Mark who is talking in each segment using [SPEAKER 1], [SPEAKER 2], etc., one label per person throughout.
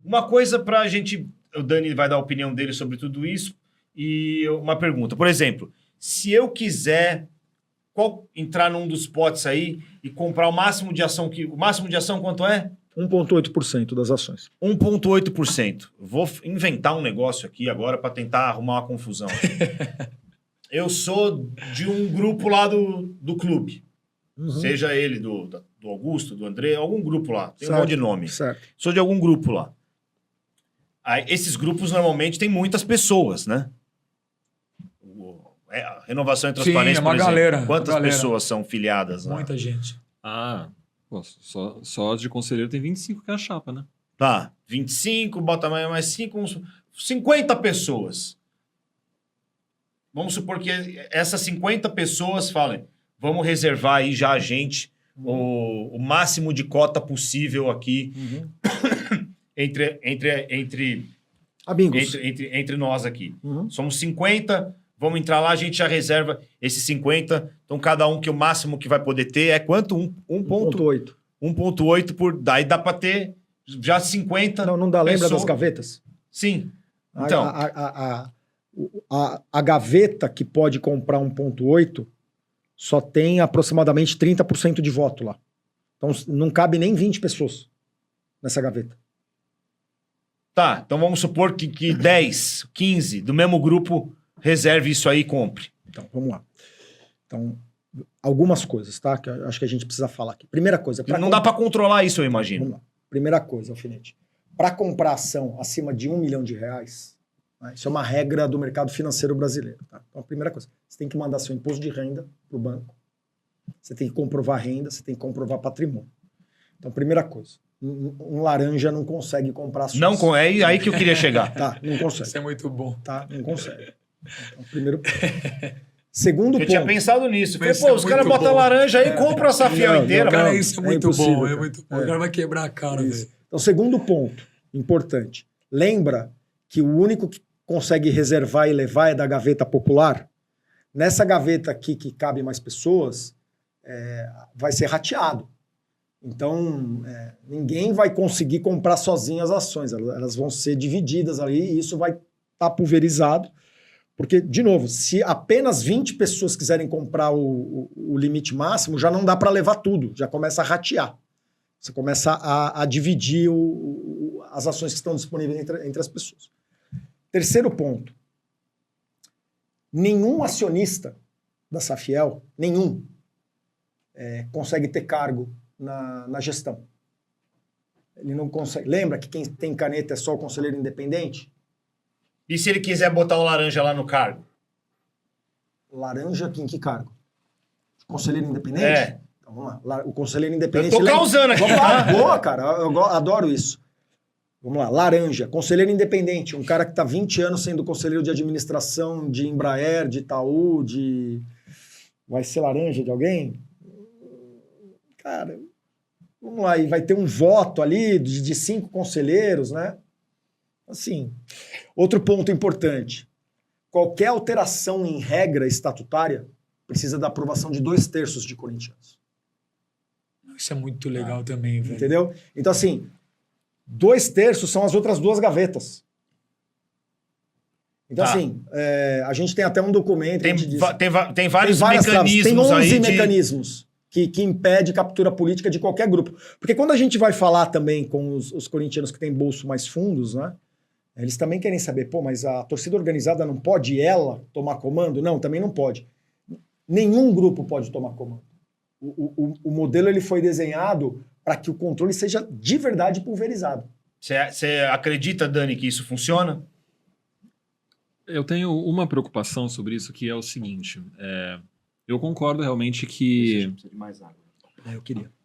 [SPEAKER 1] Uma coisa para a gente... O Dani vai dar a opinião dele sobre tudo isso. E uma pergunta. Por exemplo, se eu quiser entrar num dos potes aí e comprar o máximo de ação... O máximo de ação quanto é?
[SPEAKER 2] 1,8% das ações.
[SPEAKER 1] 1,8%. Vou inventar um negócio aqui agora para tentar arrumar uma confusão. Eu sou de um grupo lá do clube. Seja ele do Augusto, do André, algum grupo lá. Tem um monte de nome.
[SPEAKER 2] Certo.
[SPEAKER 1] Sou de algum grupo lá. Aí, esses grupos normalmente têm muitas pessoas, né? A Renovação e Transparência,
[SPEAKER 3] Sim, é uma
[SPEAKER 1] por exemplo.
[SPEAKER 3] galera.
[SPEAKER 1] Quantas
[SPEAKER 3] Galera.
[SPEAKER 1] pessoas são filiadas lá?
[SPEAKER 3] Muita gente.
[SPEAKER 4] Pô, só de conselheiro tem 25 que é a chapa, né?
[SPEAKER 1] Tá, 25, bota mais 5, uns 50 pessoas. Vamos supor que essas 50 pessoas falem, vamos reservar aí já a gente o máximo de cota possível aqui entre
[SPEAKER 2] Amigos.
[SPEAKER 1] entre nós aqui. Somos 50, vamos entrar lá, a gente já reserva esses 50. Então, cada um que o máximo que vai poder ter é quanto?
[SPEAKER 2] 1,8.
[SPEAKER 1] 1,8 por... Daí dá para ter já 50
[SPEAKER 2] Não dá, lembra
[SPEAKER 1] pessoas.
[SPEAKER 2] das gavetas?
[SPEAKER 1] Sim. Então,
[SPEAKER 2] A gaveta que pode comprar 1,8 só tem aproximadamente 30% de voto lá. Então não cabe nem 20 pessoas nessa gaveta.
[SPEAKER 1] tá. Então, vamos supor que 10, 15 do mesmo grupo reserve isso aí e compre.
[SPEAKER 2] Então, vamos lá. Então, algumas coisas, tá? Que eu acho que a gente precisa falar aqui. Primeira coisa...
[SPEAKER 1] Não dá para controlar isso, eu imagino.
[SPEAKER 2] Vamos lá. Primeira coisa, Alfinete. Para comprar ação acima de R$1 milhão, né, isso é uma regra do mercado financeiro brasileiro. Tá? Então, a primeira coisa, você tem que mandar seu imposto de renda para o banco. Você tem que comprovar renda, você tem que comprovar patrimônio. Então, primeira coisa, um laranja não consegue comprar ações.
[SPEAKER 1] Não, é aí que eu queria chegar.
[SPEAKER 2] Tá, não consegue.
[SPEAKER 3] Isso é muito bom.
[SPEAKER 2] Tá, não consegue. Então, primeiro ponto. Segundo
[SPEAKER 1] Eu
[SPEAKER 2] ponto.
[SPEAKER 1] tinha pensado nisso. Falei,
[SPEAKER 3] Mas
[SPEAKER 1] pô,
[SPEAKER 3] é
[SPEAKER 1] os caras
[SPEAKER 3] muito
[SPEAKER 1] botam
[SPEAKER 3] bom.
[SPEAKER 1] laranja aí e compram essa fiel
[SPEAKER 2] Não,
[SPEAKER 1] inteira.
[SPEAKER 3] Cara,
[SPEAKER 1] mano.
[SPEAKER 3] isso é
[SPEAKER 2] é
[SPEAKER 3] muito
[SPEAKER 2] impossível,
[SPEAKER 3] bom. É
[SPEAKER 2] cara.
[SPEAKER 3] muito bom. O cara vai quebrar a cara,
[SPEAKER 2] Isso.
[SPEAKER 3] velho.
[SPEAKER 2] Então, segundo ponto importante. Lembra que o único que consegue reservar e levar é da gaveta popular? Nessa gaveta aqui que cabe mais pessoas, vai ser rateado. Então, ninguém vai conseguir comprar sozinho as ações. Elas vão ser divididas ali e isso vai estar pulverizado. Porque, de novo, se apenas 20 pessoas quiserem comprar o limite máximo, já não dá para levar tudo. Já começa a ratear. Você começa a dividir as ações que estão disponíveis entre as pessoas. Terceiro ponto. Nenhum acionista da Safiel, nenhum, consegue ter cargo na gestão. Ele não consegue. Lembra que quem tem caneta é só o conselheiro independente?
[SPEAKER 1] E se ele quiser botar o laranja lá no cargo?
[SPEAKER 2] Laranja em que cargo? Conselheiro independente?
[SPEAKER 1] É.
[SPEAKER 2] Então vamos lá. O conselheiro independente...
[SPEAKER 1] Eu tô causando aqui,
[SPEAKER 2] Vamos lá.
[SPEAKER 1] tá?
[SPEAKER 2] Boa, cara. Eu adoro isso. Vamos lá. Laranja. Conselheiro independente. Um cara que está 20 anos sendo conselheiro de administração de Embraer, de Itaú, de... Vai ser laranja de alguém? Cara, vamos lá. E vai ter um voto ali de 5 conselheiros, né? Assim, outro ponto importante. Qualquer alteração em regra estatutária precisa da aprovação de 2/3 de corintianos.
[SPEAKER 3] Isso é muito legal também, velho.
[SPEAKER 2] Entendeu? Então, assim, 2/3 são as outras 2 gavetas. Então, assim, a gente tem até um documento...
[SPEAKER 1] Tem vários mecanismos
[SPEAKER 2] tem 11
[SPEAKER 1] aí
[SPEAKER 2] mecanismos que impede captura política de qualquer grupo. Porque quando a gente vai falar também com os corintianos que têm bolso mais fundos, né? Eles também querem saber, pô, mas a torcida organizada não pode ela tomar comando? Não, também não pode. Nenhum grupo pode tomar comando. O modelo ele foi desenhado para que o controle seja de verdade pulverizado.
[SPEAKER 1] Você acredita, Dani, que isso funciona?
[SPEAKER 4] Eu tenho uma preocupação sobre isso, que é o seguinte. Eu concordo realmente que...
[SPEAKER 1] Precisa de mais água.
[SPEAKER 2] Eu queria.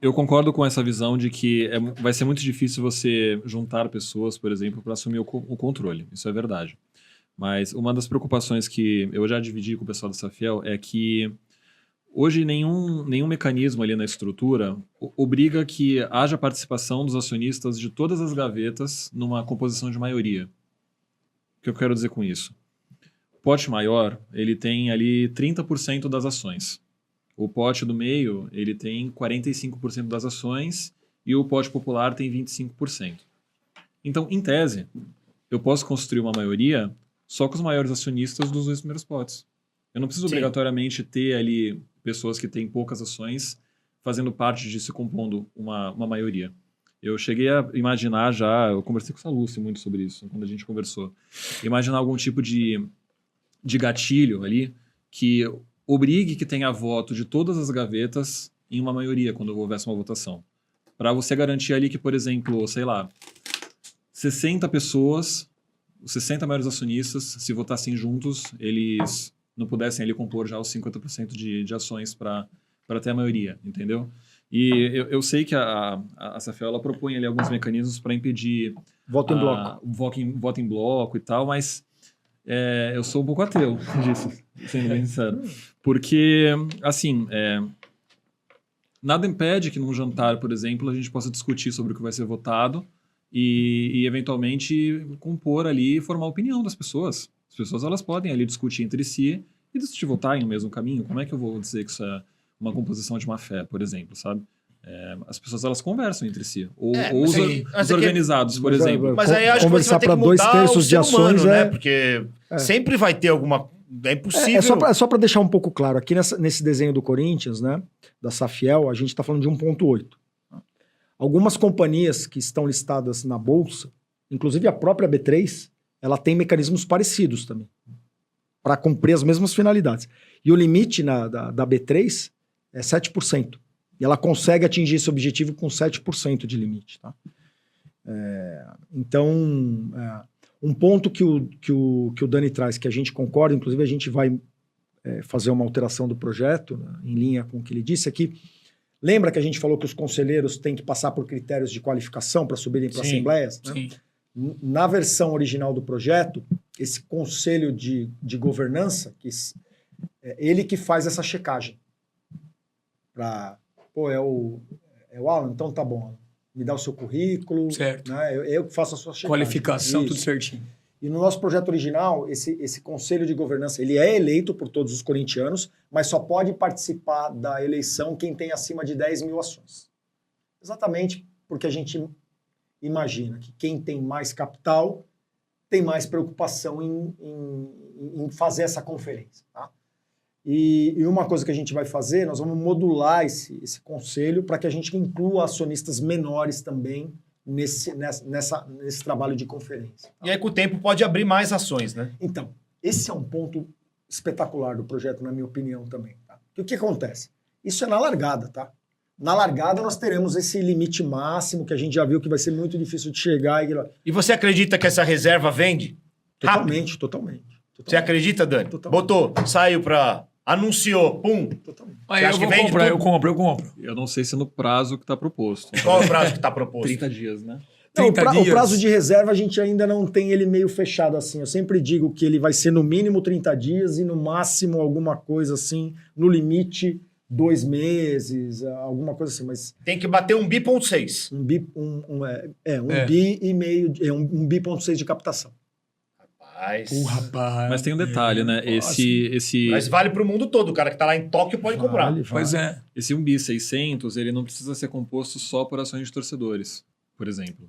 [SPEAKER 4] Eu concordo com essa visão de que vai ser muito difícil você juntar pessoas, por exemplo, para assumir o controle. Isso é verdade. Mas uma das preocupações que eu já dividi com o pessoal da Safiel é que hoje nenhum mecanismo ali na estrutura obriga que haja participação dos acionistas de todas as gavetas numa composição de maioria. O que eu quero dizer com isso? O pote maior, ele tem ali 30% das ações. O pote do meio, ele tem 45% das ações e o pote popular tem 25%. Então, em tese, eu posso construir uma maioria só com os maiores acionistas dos 2 primeiros potes. Eu não preciso
[SPEAKER 1] Sim.
[SPEAKER 4] obrigatoriamente ter ali pessoas que têm poucas ações fazendo parte disso, compondo uma maioria. Eu cheguei a imaginar já, eu conversei com o Salucci muito sobre isso, quando a gente conversou, imaginar algum tipo de gatilho ali que obrigue que tenha voto de todas as gavetas em uma maioria quando houvesse uma votação. Para você garantir ali que, por exemplo, sei lá, 60 pessoas, os 60 maiores acionistas, se votassem juntos, eles não pudessem ali compor já os 50% de ações para ter a maioria, entendeu? E eu sei que a Safel ela propõe ali alguns mecanismos para impedir
[SPEAKER 2] Voto em bloco.
[SPEAKER 4] voto em bloco e tal, mas eu sou um pouco ateu disso, sendo bem sincero. Porque, assim, nada impede que num jantar, por exemplo, a gente possa discutir sobre o que vai ser votado e eventualmente compor ali e formar a opinião das pessoas. As pessoas elas podem ali discutir entre si e decidir votar em um mesmo caminho. Como é que eu vou dizer que isso é uma composição de má fé, por exemplo, sabe? As pessoas elas conversam entre si. Ou os,
[SPEAKER 3] sim.
[SPEAKER 4] os organizados, por exemplo.
[SPEAKER 1] Mas aí acho que você vai ter que
[SPEAKER 2] Conversar pra
[SPEAKER 1] mudar
[SPEAKER 2] 2/3
[SPEAKER 1] o
[SPEAKER 2] de
[SPEAKER 1] ser
[SPEAKER 2] ações
[SPEAKER 1] humano, né?
[SPEAKER 2] é-
[SPEAKER 1] Porque sempre vai ter alguma... É impossível.
[SPEAKER 2] É só para deixar um pouco claro, aqui nesse desenho do Corinthians, né, da Safiel, a gente está falando de 1,8. Algumas companhias que estão listadas na Bolsa, inclusive a própria B3, ela tem mecanismos parecidos também, para cumprir as mesmas finalidades. E o limite da B3 é 7%. E ela consegue atingir esse objetivo com 7% de limite. Tá? Então, um ponto que o Dani traz, que a gente concorda, inclusive a gente vai fazer uma alteração do projeto, né, em linha com o que ele disse aqui. Lembra que a gente falou que os conselheiros têm que passar por critérios de qualificação para subirem para
[SPEAKER 3] Sim,
[SPEAKER 2] assembleias? Né?
[SPEAKER 3] Sim.
[SPEAKER 2] Na versão original do projeto, esse conselho de governança, ele que faz essa checagem. É o Alan? Então tá bom. Me dá o seu currículo.
[SPEAKER 3] Certo.
[SPEAKER 2] Né? Eu que faço a sua checagem.
[SPEAKER 3] Qualificação,
[SPEAKER 2] Isso.
[SPEAKER 3] tudo certinho.
[SPEAKER 2] E no nosso projeto original, esse conselho de governança, ele é eleito por todos os corintianos, mas só pode participar da eleição quem tem acima de 10 mil ações. Exatamente porque a gente imagina que quem tem mais capital tem mais preocupação em fazer essa conferência. Tá? E uma coisa que a gente vai fazer, nós vamos modular esse conselho para que a gente inclua acionistas menores também nesse trabalho de conferência. Tá?
[SPEAKER 1] E aí, com o tempo, pode abrir mais ações, né?
[SPEAKER 2] Então, esse é um ponto espetacular do projeto, na minha opinião, também. Tá? E o que acontece? Isso é na largada, tá? Na largada, nós teremos esse limite máximo, que a gente já viu que vai ser muito difícil de chegar.
[SPEAKER 1] E você acredita que essa reserva vende? Rápido.
[SPEAKER 2] Totalmente.
[SPEAKER 1] Você acredita, Dani?
[SPEAKER 2] Totalmente.
[SPEAKER 1] Botou, saiu anunciou, pum.
[SPEAKER 2] Totalmente.
[SPEAKER 3] Aí
[SPEAKER 1] acha
[SPEAKER 3] eu
[SPEAKER 1] que
[SPEAKER 3] vou
[SPEAKER 1] vende
[SPEAKER 3] comprar,
[SPEAKER 1] tudo?
[SPEAKER 3] eu compro.
[SPEAKER 4] Eu não sei se no prazo que está proposto.
[SPEAKER 1] Qual é o prazo que está proposto?
[SPEAKER 4] 30 dias, né?
[SPEAKER 2] Não,
[SPEAKER 3] 30
[SPEAKER 2] o
[SPEAKER 3] dias.
[SPEAKER 2] prazo de reserva a gente ainda não tem ele meio fechado assim. Eu sempre digo que ele vai ser no mínimo 30 dias e no máximo alguma coisa assim, no limite 2 meses, alguma coisa assim. Mas
[SPEAKER 1] Tem que bater 1,6 bi.
[SPEAKER 2] bi e meio, 1,6 bi de captação.
[SPEAKER 1] Rapaz.
[SPEAKER 3] Rapaz.
[SPEAKER 4] Mas tem um detalhe, né?
[SPEAKER 1] Mas vale para o mundo todo. O cara que está lá em Tóquio pode comprar.
[SPEAKER 3] Pois é.
[SPEAKER 4] Esse 1 bi 600, ele não precisa ser composto só por ações de torcedores, por exemplo.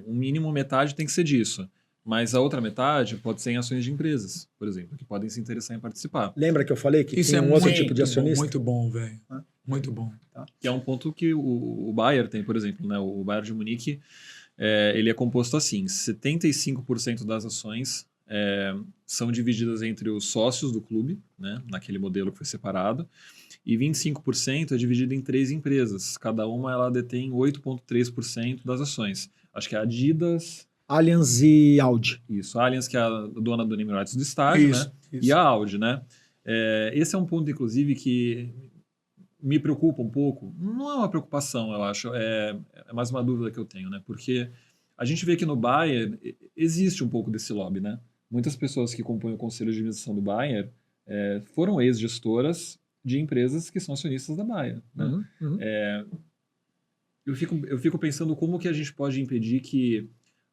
[SPEAKER 4] Um mínimo metade tem que ser disso. Mas a outra metade pode ser em ações de empresas, por exemplo, que podem se interessar em participar.
[SPEAKER 2] Lembra que eu falei que
[SPEAKER 3] Isso
[SPEAKER 2] tem
[SPEAKER 3] é
[SPEAKER 2] um outro
[SPEAKER 3] muito
[SPEAKER 2] tipo de acionista?
[SPEAKER 3] Muito bom, velho. Muito bom.
[SPEAKER 4] Que é um ponto que o Bayer tem, por exemplo, né? O Bayern de Munique, ele é composto assim, 75% das ações são divididas entre os sócios do clube, né? Naquele modelo que foi separado, e 25% é dividido em 3 empresas. Cada uma ela detém 8,3% das ações. Acho que é a Adidas...
[SPEAKER 2] Allianz e Audi.
[SPEAKER 4] Isso, a Allianz, que é a dona do Emirates do estádio, né? E a Audi, né? Esse é um ponto, inclusive, que me preocupa um pouco. Não é uma preocupação, eu acho. É mais uma dúvida que eu tenho, né? Porque a gente vê que no Bayer existe um pouco desse lobby, né? Muitas pessoas que compõem o conselho de administração do Bayer foram ex-gestoras de empresas que são acionistas da Bayer, né? Eu fico pensando como que a gente pode impedir que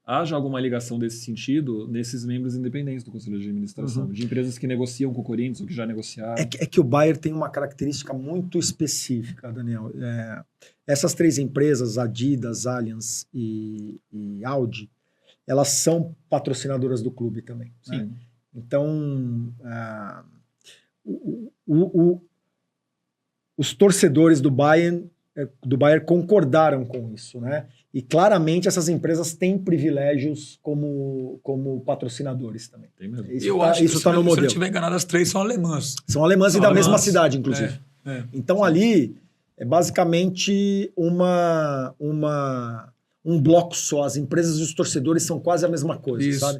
[SPEAKER 4] haja alguma ligação desse sentido nesses membros independentes do Conselho de Administração, de empresas que negociam com o Corinthians ou que já negociaram.
[SPEAKER 2] É que o Bayer tem uma característica muito específica, Daniel. Essas 3 empresas, Adidas, Allianz e Audi, elas são patrocinadoras do clube também. Né?
[SPEAKER 1] Sim.
[SPEAKER 2] Então, os torcedores do Bayern concordaram com isso, né? E claramente essas empresas têm privilégios como patrocinadores também.
[SPEAKER 4] Tem mesmo.
[SPEAKER 3] Eu acho que
[SPEAKER 2] Isso está no
[SPEAKER 3] se eu não
[SPEAKER 2] modelo.
[SPEAKER 3] estiver enganado, as 3 são alemãs.
[SPEAKER 2] São alemãs e
[SPEAKER 3] São
[SPEAKER 2] da
[SPEAKER 3] alemãs.
[SPEAKER 2] mesma cidade, inclusive.
[SPEAKER 3] É.
[SPEAKER 2] Então ali é basicamente um bloco só. As empresas e os torcedores são quase a mesma coisa,
[SPEAKER 3] Isso.
[SPEAKER 2] sabe?